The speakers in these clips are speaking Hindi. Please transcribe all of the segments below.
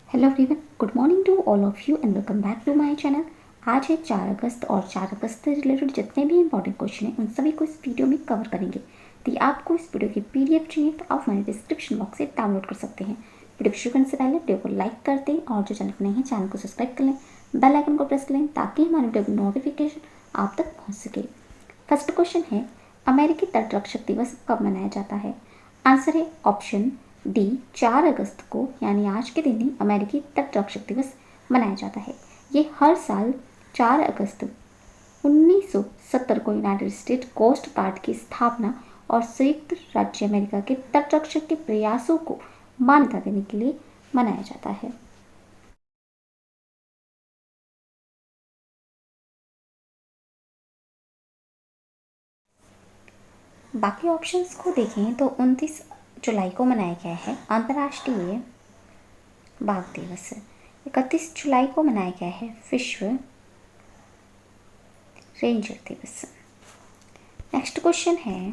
Hello everyone, good morning to all of you and welcome back to my channel. आज है 4 अगस्त और 4 अगस्त से रिलेटेड जितने भी इंपॉर्टेंट क्वेश्चन हैं उन सभी को इस वीडियो में कवर करेंगे। तो आपको इस वीडियो की पीडीएफ चाहिए तो आप हमारे डिस्क्रिप्शन बॉक्स से डाउनलोड कर सकते हैं। वीडियो शुरू करने से पहले वीडियो को लाइक कर दें और जो चैनल नए हैं चैनल को सब्सक्राइब कर लें, बेल आइकन को प्रेस कर लें ताकि हमारे वीडियो की नोटिफिकेशन आप तक पहुँच सके। फर्स्ट क्वेश्चन है, अमेरिकी तटरक्षक दिवस कब मनाया जाता है? आंसर है ऑप्शन डी, 4 अगस्त को, यानी आज के दिन ही अमेरिकी तटरक्षक दिवस मनाया जाता है। ये हर साल 4 अगस्त 1970 को यूनाइटेड स्टेट्स कोस्ट गार्ड की स्थापना और संयुक्त राज्य अमेरिका के तटरक्षक के प्रयासों को मान्यता देने के लिए मनाया जाता है। बाकी ऑप्शंस को देखें तो 29 जुलाई को मनाया गया है अंतर्राष्ट्रीय बाघ दिवस। 31 जुलाई को मनाया गया है विश्व रेंजर दिवस। नेक्स्ट क्वेश्चन है,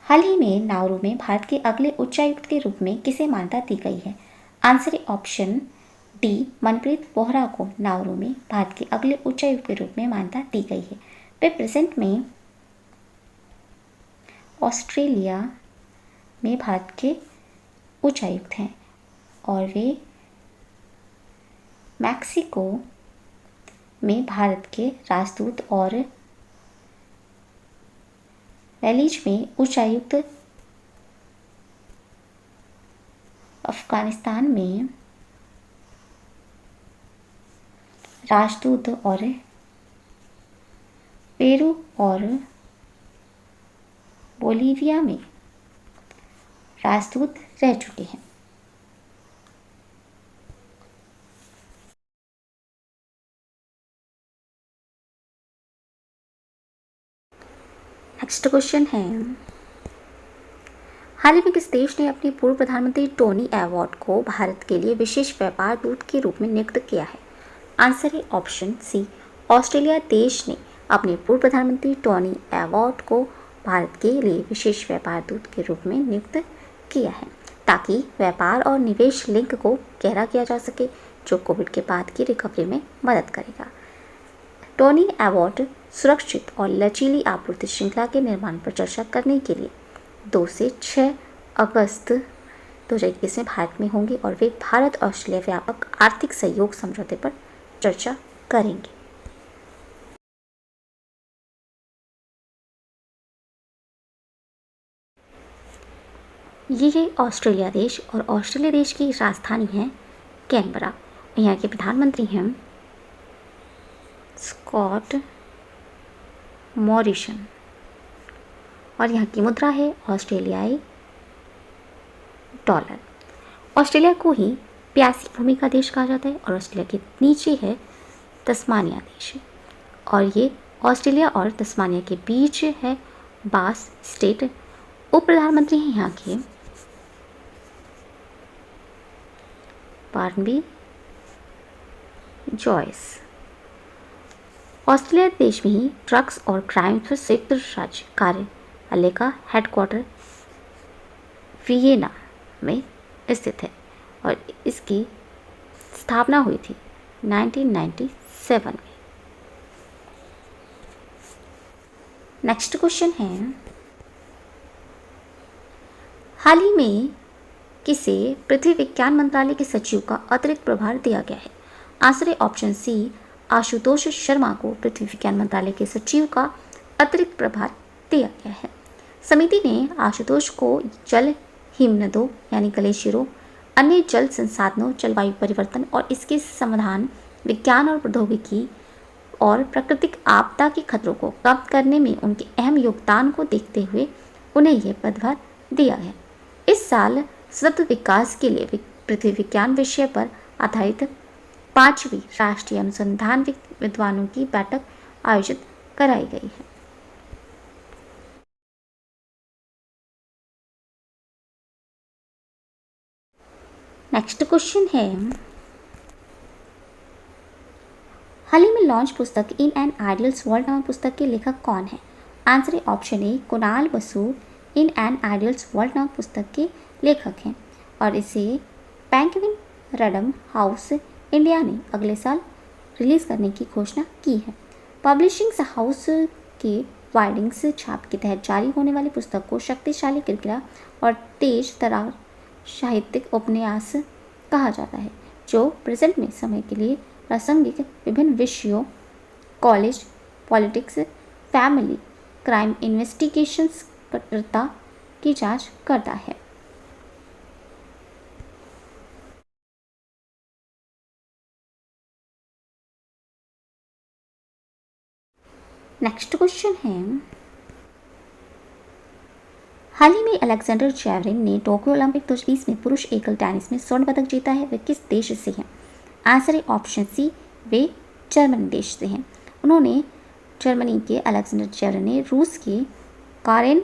हाल ही में नाउरू में भारत के अगले उच्चायुक्त के रूप में किसे मान्यता दी गई है? आंसर है ऑप्शन डी, मनप्रीत बोहरा को नाउरू में भारत के अगले उच्चायुक्त के रूप में मान्यता दी गई है। वे प्रेजेंट में ऑस्ट्रेलिया में भारत के उच्चायुक्त हैं और वे मैक्सिको में भारत के राजदूत और बेलीज में उच्चायुक्त, अफगानिस्तान में राजदूत और पेरू और बोलीविया में राजदूत रह चुके हैं। नेक्स्ट क्वेश्चन है, हाल ही में किस देश ने अपने पूर्व प्रधानमंत्री टोनी अवार्ड को भारत के लिए विशेष व्यापार दूत के रूप में नियुक्त किया है? आंसर है ऑप्शन सी, ऑस्ट्रेलिया देश ने अपने पूर्व प्रधानमंत्री टोनी अवार्ड को भारत के लिए विशेष व्यापार दूत के रूप में नियुक्त किया है ताकि व्यापार और निवेश लिंक को गहरा किया जा सके, जो कोविड के बाद की रिकवरी में मदद करेगा। टोनी अवार्ड सुरक्षित और लचीली आपूर्ति श्रृंखला के निर्माण पर चर्चा करने के लिए 2 से 6 अगस्त 2021 में भारत में होंगे और वे भारत ऑस्ट्रेलिया व्यापक आर्थिक सहयोग समझौते पर चर्चा करेंगे। ये है ऑस्ट्रेलिया देश और ऑस्ट्रेलिया देश की राजधानी है कैनबरा। यहाँ के प्रधानमंत्री हैं स्कॉट मॉरिसन और यहाँ की मुद्रा है ऑस्ट्रेलियाई डॉलर। ऑस्ट्रेलिया को ही प्यासी भूमि का देश कहा जाता है और ऑस्ट्रेलिया के नीचे है तस्मानिया देश और ये ऑस्ट्रेलिया और तस्मानिया के बीच है बास स्टेट। उप प्रधानमंत्री हैं यहाँ के बार्नबी जॉयस। ऑस्ट्रेलिया देश में ही ड्रग्स और क्राइम पर संयुक्त राज्य कार्यालय का हेडक्वार्टर वियना में स्थित है और इसकी स्थापना हुई थी 1997 में। नेक्स्ट क्वेश्चन है, हाल ही में किसे पृथ्वी विज्ञान मंत्रालय के सचिव का अतिरिक्त प्रभार दिया गया है? आंसर है ऑप्शन सी, आशुतोष शर्मा को पृथ्वी विज्ञान मंत्रालय के सचिव का अतिरिक्त प्रभार दिया गया है। समिति ने आशुतोष को जल हिमनदों यानी ग्लेशियरों, अन्य जल संसाधनों, जलवायु परिवर्तन और इसके समाधान, विज्ञान और प्रौद्योगिकी और प्राकृतिक आपदा के खतरों को कम करने में उनके अहम योगदान को देखते हुए उन्हें यह पदभार दिया है। इस साल सतत विकास के लिए पृथ्वी विज्ञान विषय पर आधारित 5वीं राष्ट्रीय अनुसंधान विद्वानों की बैठक आयोजित कराई गई है। नेक्स्ट क्वेश्चन है, हाल ही में लॉन्च पुस्तक इन एन आइडियल्स वर्ल्ड नामक पुस्तक के लेखक कौन है? आंसर है option A, Kunal Basu in an ideals world नामक पुस्तक के लेखक हैं और इसे पेंगुइन रैंडम हाउस इंडिया ने अगले साल रिलीज़ करने की घोषणा की है। पब्लिशिंग हाउस के वाइडिंग्स छाप के तहत जारी होने वाली पुस्तक को शक्तिशाली किरकिरा और तेज तरार साहित्यिक उपन्यास कहा जाता है, जो प्रेजेंट में समय के लिए प्रासंगिक विभिन्न विषयों college politics family crime investigations कट्टरता की जांच करता है। नेक्स्ट क्वेश्चन है, हाल ही में अलेक्जेंडर जेवलिन ने टोक्यो ओलंपिक 2020 में पुरुष एकल टेनिस में स्वर्ण पदक जीता है। वे किस देश से हैं? आंसर है ऑप्शन सी, वे जर्मनी देश से हैं। उन्होंने जर्मनी के अलेक्जेंडर जेवलिन ने रूस के कारेन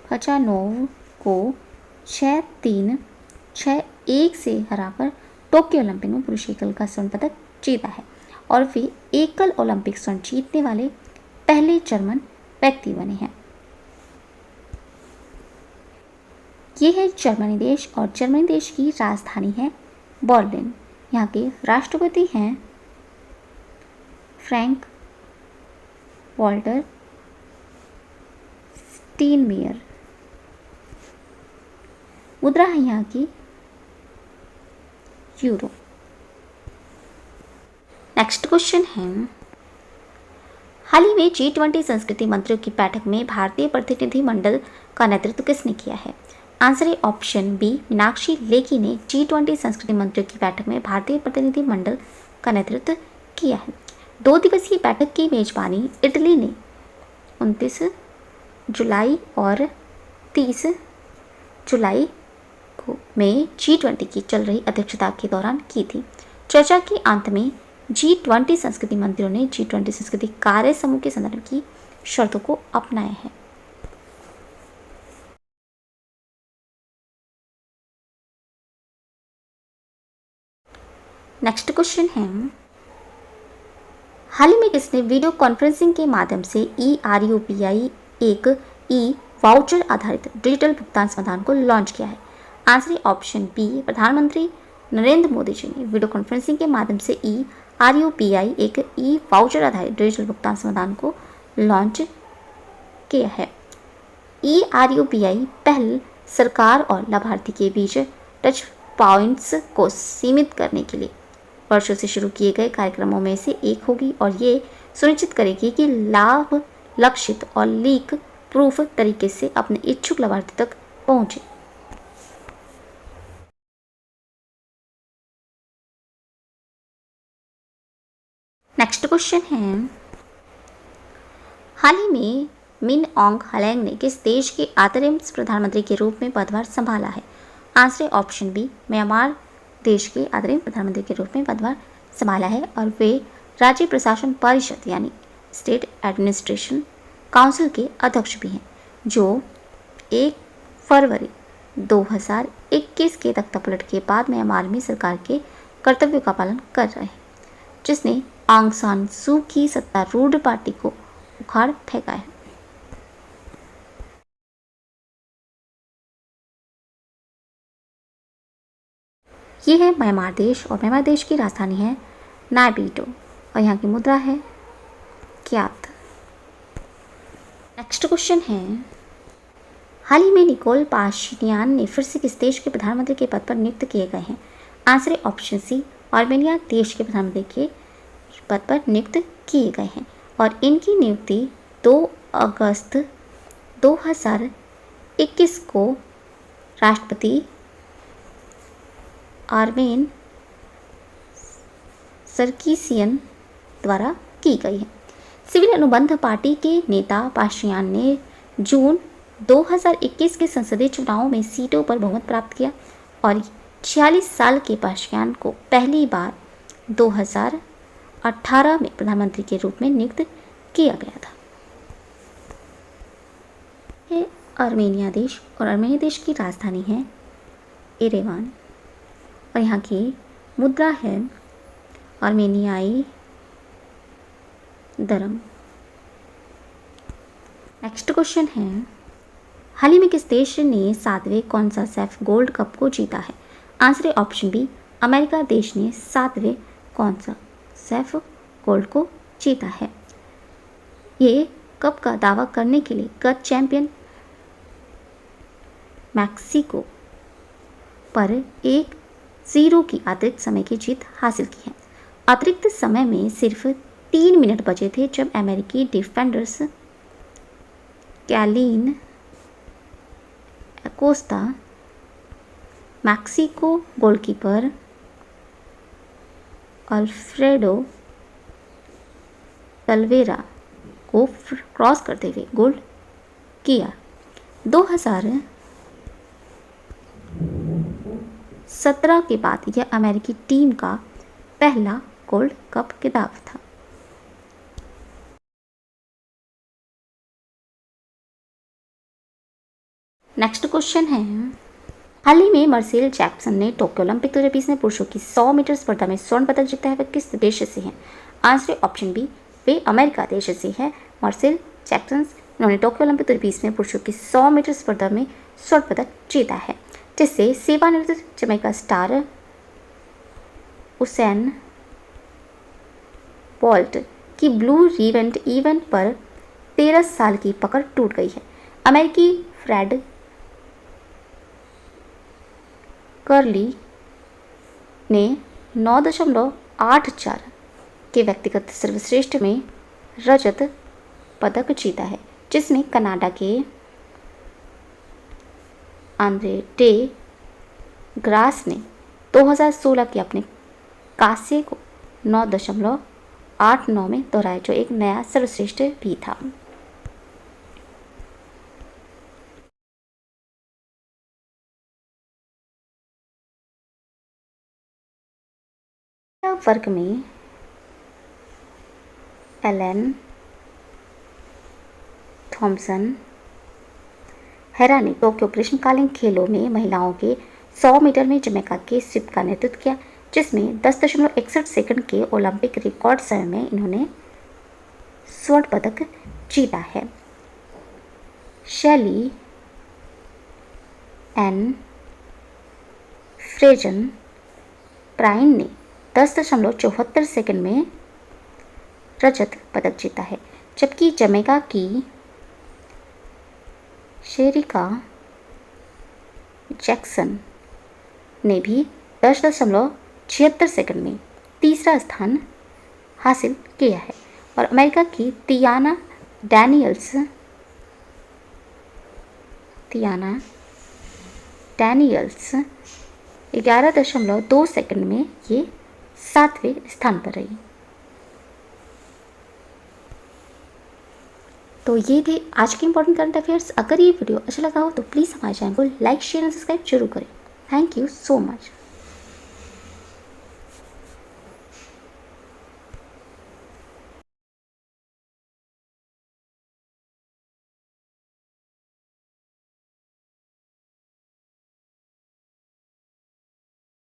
खचानोव को 6-3, 6-1 से हराकर टोक्यो ओलंपिक में पुरुष एकल का स्वर्ण पदक जीता है और वे एकल ओलंपिक स्वर्ण जीतने वाले पहले जर्मन व्यक्ति बने हैं। ये है जर्मनी देश और जर्मनी देश की राजधानी है बर्लिन। यहाँ के राष्ट्रपति हैं फ्रैंक वॉल्टर स्टीनमेयर। मुद्रा है यहाँ की यूरो। नेक्स्ट क्वेश्चन है, हाल ही में G20 संस्कृति मंत्रियों की बैठक में भारतीय प्रतिनिधिमंडल का नेतृत्व किसने किया है? आंसर है ऑप्शन बी, मीनाक्षी लेखी ने G20 संस्कृति मंत्रियों की बैठक में भारतीय प्रतिनिधिमंडल का नेतृत्व किया है। 2 दिवसीय बैठक की मेजबानी इटली ने 29 जुलाई और 30 जुलाई में G20 की चल रही अध्यक्षता के दौरान की थी। चर्चा के अंत में G20 संस्कृति मंत्रियों ने G20 संस्कृति कार्य समूह के संदर्भ की शर्तों को अपनाया है। नेक्स्ट क्वेश्चन है, हाल ही में किसने वीडियो कॉन्फ्रेंसिंग के माध्यम से ERUPI एक वाउचर आधारित डिजिटल भुगतान समाधान को लॉन्च किया है? आंसर है ऑप्शन बी, प्रधानमंत्री नरेंद्र मोदी जी ने वीडियो कॉन्फ्रेंसिंग के माध्यम से ERUPI एक वाउचर आधारित डिजिटल भुगतान समाधान को लॉन्च किया है। ERUPI पहल सरकार और लाभार्थी के बीच टच पॉइंट्स को सीमित करने के लिए वर्षों से शुरू किए गए कार्यक्रमों में से एक होगी और ये सुनिश्चित करेगी कि लाभ लक्षित और लीक प्रूफ तरीके से अपने इच्छुक लाभार्थी तक पहुंचे। नेक्स्ट क्वेश्चन है, हाल ही में मिन ऑन्ग हलैंग ने किस देश के अंतरिम प्रधानमंत्री के रूप में पदभार संभाला है? आंसर है ऑप्शन बी, म्यांमार देश के अंतरिम प्रधानमंत्री के रूप में पदभार संभाला है और वे राज्य प्रशासन परिषद यानी स्टेट एडमिनिस्ट्रेशन काउंसिल के अध्यक्ष भी हैं, जो 1 फरवरी 2021 के तख्तापलट के बाद म्यांमार में सरकार के कर्तव्यों का पालन कर रहे हैं, जिसने आंग सान सू की सत्तारूढ़ पार्टी को उखाड़ फेंका है। ये है म्यांमार देश और म्यांमार देश की राजधानी है नायपीडो और यहाँ की मुद्रा है क्यात। नेक्स्ट क्वेश्चन है, हाल ही में निकोल पाशिनियान ने फिर से किस देश के प्रधानमंत्री के पद पर नियुक्त किए गए हैं? आंसर है ऑप्शन सी, आर्मेनिया देश के प्रधानमंत्री के पद पर नियुक्त किए गए हैं और इनकी नियुक्ति 2 अगस्त 2021 को राष्ट्रपति आर्मेन सरकीसियन द्वारा की गई है। सिविल अनुबंध पार्टी के नेता पाशियान ने जून 2021 के संसदीय चुनावों में सीटों पर बहुमत प्राप्त किया और 46 साल के पाशियान को पहली बार 2018 में प्रधानमंत्री के रूप में नियुक्त किया गया था। यह आर्मेनिया देश और आर्मेनिया देश की राजधानी है एरेवान और यहाँ की मुद्रा है आर्मेनियाई दरम। नेक्स्ट क्वेश्चन है, हाल ही में किस देश ने 7वें कॉन्काकैफ गोल्ड कप को जीता है? आंसर है ऑप्शन बी, अमेरिका देश ने 7वें कॉन्काकैफ गोल्ड को जीता है। ये कप का दावा करने के लिए गत चैंपियन मैक्सिको पर 1-0 की अतिरिक्त समय की जीत हासिल की है। अतिरिक्त समय में सिर्फ 3 मिनट बचे थे जब अमेरिकी defenders Kellyn Acosta Mexico goalkeeper Alfredo Talavera को क्रॉस करते हुए गोल किया। 2017 के बाद यह अमेरिकी टीम का पहला गोल्ड कप खिताब था। नेक्स्ट क्वेश्चन है, हाल ही में मार्सेल जैक्सन ने टोक्यो ओलंपिक 2020 में पुरुषों की 100 मीटर स्पर्धा में स्वर्ण पदक जीता है। वह किस देश से हैं? आंसर ऑप्शन बी, वे अमेरिका देश से है। मार्सेल जैक्सन उन्होंने टोक्यो ओलंपिक 2020 में पुरुषों की 100 मीटर स्पर्धा में स्वर्ण पदक जीता है, जिससे सेवानिवृत्त जमैका स्टार उसेन बोल्ट की ब्लू रिबन इवेंट पर 13 साल की पकड़ टूट गई है। अमेरिकी फ्रेड कर्ली ने 9.84 के व्यक्तिगत सर्वश्रेष्ठ में रजत पदक जीता है, जिसमें कनाडा के आंद्रे डे ग्रास ने 2016 के अपने कांसे को 9.89 में दोहराया, जो एक नया सर्वश्रेष्ठ भी था। वर्ग में एलन थॉम्सन हेरा ने टोक्यो ग्रीष्मकालीन खेलों में महिलाओं के 100 मीटर में जमैका के स्वीप का नेतृत्व किया, जिसमें 10.61 सेकंड के ओलंपिक रिकॉर्ड समय में इन्होंने स्वर्ण पदक जीता है। शैली एन फ्रेजन प्राइन ने 10.74 सेकंड में रजत पदक जीता है, जबकि जमैका की शेरिका जैक्सन ने भी 10.76 सेकंड में तीसरा स्थान हासिल किया है, और अमेरिका की तियाना डैनियल्स 11.2 सेकंड में ये 7वें स्थान पर रही। तो ये थे आज के इंपॉर्टेंट करंट अफेयर्स। अगर ये वीडियो अच्छा लगा हो तो प्लीज़ हमारे चैनल को लाइक, शेयर एंड सब्सक्राइब जरूर करें। Thank you so much.